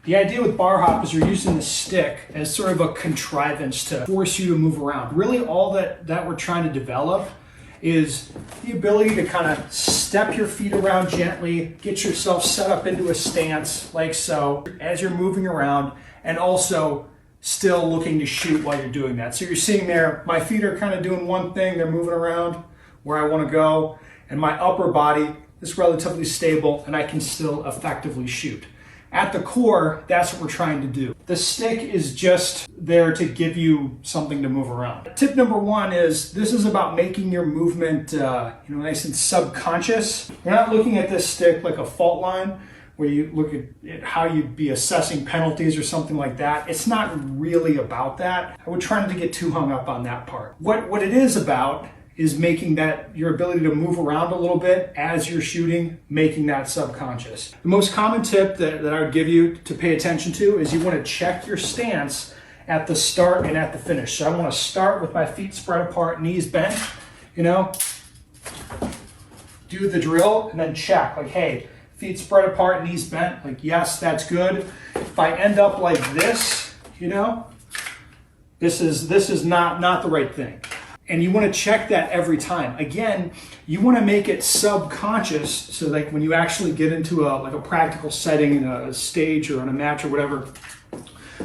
The idea with bar hop is you're using the stick as sort of a contrivance to force you to move around. Really all that we're trying to develop is the ability to kind of step your feet around gently, get yourself set up into a stance like so as you're moving around, and also still looking to shoot while you're doing that. So you're seeing there, my feet are kind of doing one thing, they're moving around where I want to go, and my upper body is relatively stable and I can still effectively shoot. At the core, that's what we're trying to do. The stick is just there to give you something to move around. Tip number one is this is about making your movement nice and subconscious. You're not looking at this stick like a fault line where you look at how you'd be assessing penalties or something like that. It's not really about that. I would try not to get too hung up on that part. What it is about is making that your ability to move around a little bit as you're shooting, making that subconscious. The most common tip that I would give you to pay attention to is you want to check your stance at the start and at the finish. So I want to start with my feet spread apart, knees bent, do the drill and then check like, hey, feet spread apart, knees bent, like yes, that's good. If I end up like this, this is not the right thing. And you want to check that every time. Again, you want to make it subconscious so like when you actually get into a practical setting in a stage or in a match or whatever,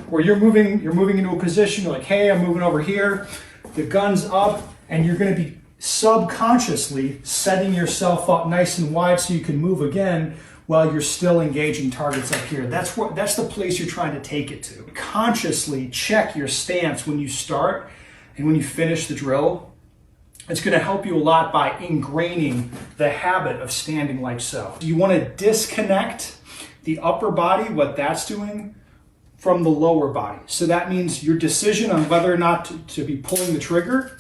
where you're moving into a position, you're like, hey, I'm moving over here, the gun's up, and you're going to be subconsciously setting yourself up nice and wide so you can move again while you're still engaging targets up here. That's the place you're trying to take it to. Consciously check your stance when you start and when you finish the drill. It's going to help you a lot by ingraining the habit of standing like so. You want to disconnect the upper body, what that's doing, from the lower body. So that means your decision on whether or not to be pulling the trigger,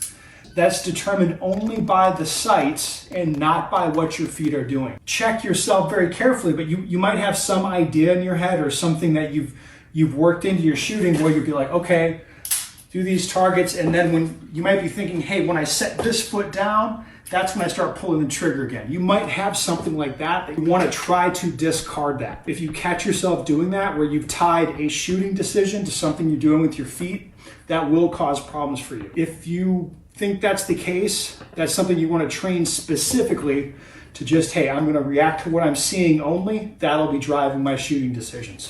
that's determined only by the sights and not by what your feet are doing. Check yourself very carefully, but you might have some idea in your head or something that you've worked into your shooting where you'd be like, okay, do these targets, and then when you might be thinking, hey, when I set this foot down, that's when I start pulling the trigger again. You might have something like that you want to try to discard that. If you catch yourself doing that, where you've tied a shooting decision to something you're doing with your feet, that will cause problems for you. If you think that's the case, that's something you want to train specifically to just, hey, I'm going to react to what I'm seeing only, that'll be driving my shooting decisions.